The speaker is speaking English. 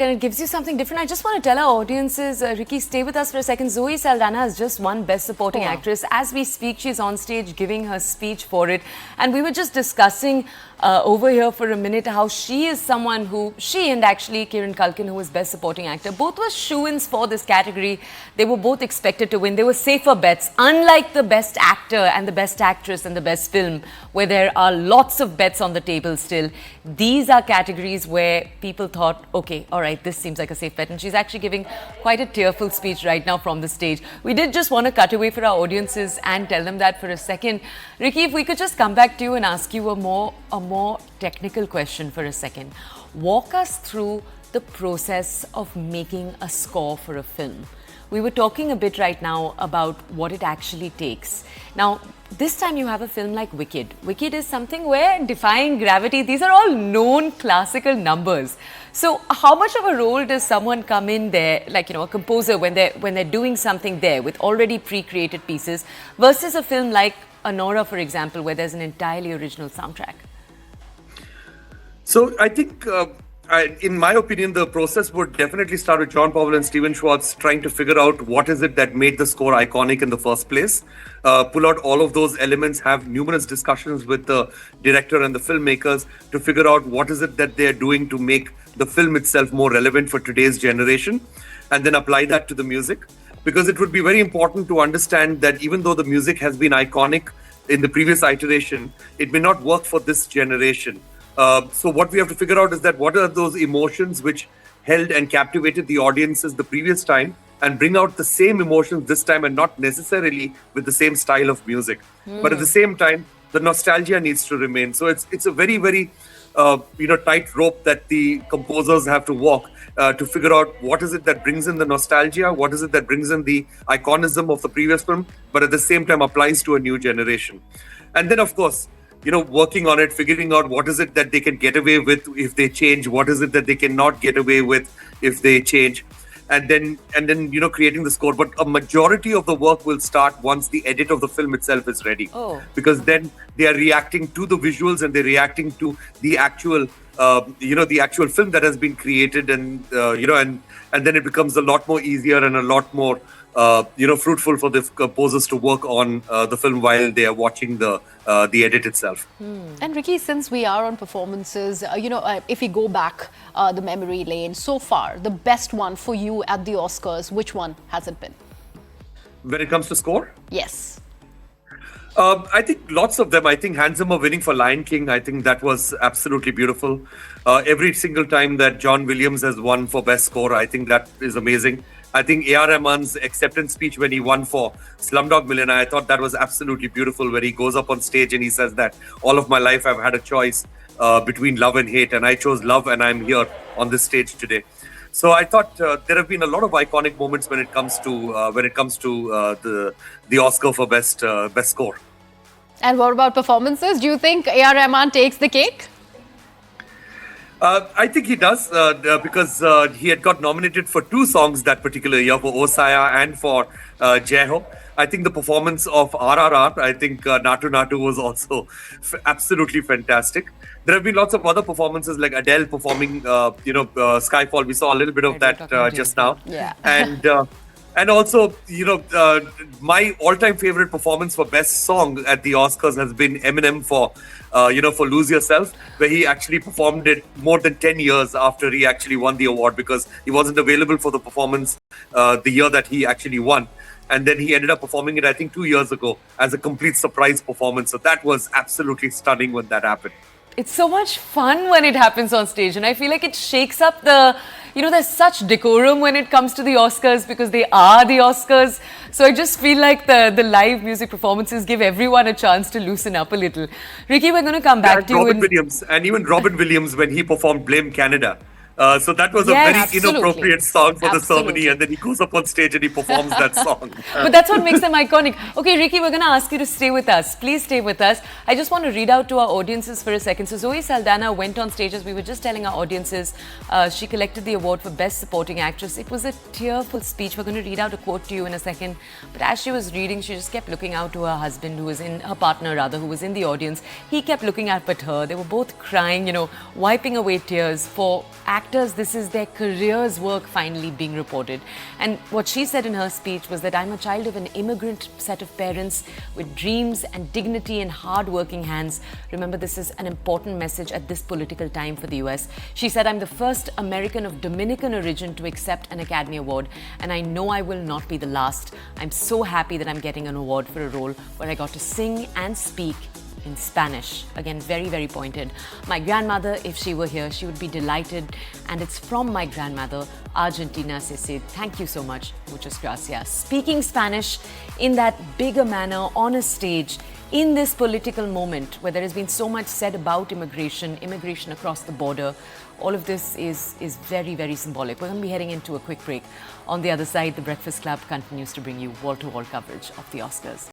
And it gives you something different. I just want to tell our audiences, Ricky, stay with us for a second. Zoe Saldaña has just won Best Supporting Actress. As we speak, she's on stage giving her speech for it. And we were just discussing over here for a minute how she is someone who, she and actually Kieran Culkin, who was Best Supporting Actor, both were shoo-ins for this category. They were both expected to win. They were safer bets, unlike the Best Actor and the Best Actress and the Best Film, where there are lots of bets on the table still. These are categories where people thought, okay, all right, this seems like a safe bet. And she's actually giving quite a tearful speech right now from the stage. We did just want to cut away for our audiences and tell them that for a second. Ricky, if we could just come back to you and ask you a more technical question for a second. Walk us through the process of making a score for a film. We were talking a bit right now about what it actually takes. Now, this time you have a film like Wicked. Wicked is something where defying gravity, these are all known classical numbers. So how much of a role does someone come in there, like, you know, a composer when they're doing something there with already pre-created pieces versus a film like Anora, for example, where there's an entirely original soundtrack? So I think, in my opinion, the process would definitely start with John Powell and Steven Schwartz trying to figure out what is it that made the score iconic in the first place. Pull out all of those elements, have numerous discussions with the director and the filmmakers to figure out what is it that they're doing to make the film itself more relevant for today's generation, and then apply that to the music. Because it would be very important to understand that even though the music has been iconic in the previous iteration, it may not work for this generation. So what we have to figure out is that what are those emotions which held and captivated the audiences the previous time, and bring out the same emotions this time, and not necessarily with the same style of music. But at the same time, the nostalgia needs to remain. So it's a very, very tight rope that the composers have to walk to figure out what is it that brings in the nostalgia, what is it that brings in the iconism of the previous film, but at the same time applies to a new generation. And then, of course, working on it, figuring out what is it that they can get away with if they change, what is it that they cannot get away with if they change, and then creating the score. But a majority of the work will start once the edit of the film itself is ready, because then they are reacting to the visuals and they're reacting to the actual the actual film that has been created, and and then it becomes a lot more easier and a lot more fruitful for the composers to work on the film while they are watching the edit itself. And Ricky, since we are on performances, if we go back the memory lane, so far, the best one for you at the Oscars, which one has it been? When it comes to score? Yes. I think lots of them. I think Hans Zimmer winning for Lion King, I think that was absolutely beautiful. Every single time that John Williams has won for Best Score, I think that is amazing. I think A.R. Rahman's acceptance speech when he won for Slumdog Millionaire, I thought that was absolutely beautiful, where he goes up on stage and he says that all of my life I've had a choice between love and hate, and I chose love, and I'm here on this stage today. So I thought there have been a lot of iconic moments when it comes to the Oscar for best score. And what about performances? Do you think A.R. Rahman takes the cake? I think he does, because he had got nominated for 2 songs that particular year, for Osaya and for Jai Ho. I think the performance of RRR, I think Natu Natu was also absolutely fantastic. There have been lots of other performances, like Adele performing, Skyfall. We saw a little bit of that just now. Yeah. And also, my all-time favorite performance for best song at the Oscars has been Eminem for Lose Yourself, where he actually performed it more than 10 years after he actually won the award, because he wasn't available for the performance the year that he actually won. And then he ended up performing it, I think, 2 years ago as a complete surprise performance. So that was absolutely stunning when that happened. It's so much fun when it happens on stage, and I feel like it shakes up the, there's such decorum when it comes to the Oscars, because they are the Oscars. So I just feel like the live music performances give everyone a chance to loosen up a little. Ricky, we're going to come back to you. Even Robin Williams, when he performed Blame Canada. So that was a very inappropriate song for the ceremony, and then he goes up on stage and he performs that song. But that's what makes them iconic. Okay, Ricky, we're going to ask you to stay with us. Please stay with us. I just want to read out to our audiences for a second. So Zoe Saldaña went on stage, as we were just telling our audiences. She collected the award for Best Supporting Actress. It was a tearful speech. We're going to read out a quote to you in a second. But as she was reading, she just kept looking out to her husband, her partner rather, who was in the audience. He kept looking up at her. They were both crying, wiping away tears for acting actors, this is their career's work finally being reported. And what she said in her speech was that I'm a child of an immigrant set of parents with dreams and dignity and hard-working hands. Remember, this is an important message at this political time for the US. She said, I'm the first American of Dominican origin to accept an Academy Award, and I know I will not be the last. I'm so happy that I'm getting an award for a role where I got to sing and speak in Spanish. Again, very, very pointed. My grandmother, if she were here, she would be delighted. And it's from my grandmother, Argentina, se said, thank you so much, muchas gracias. Speaking Spanish in that bigger manner on a stage in this political moment where there has been so much said about immigration across the border. All of this is very, very symbolic. We're going to be heading into a quick break. On the other side, The Breakfast Club continues to bring you wall-to-wall coverage of the Oscars.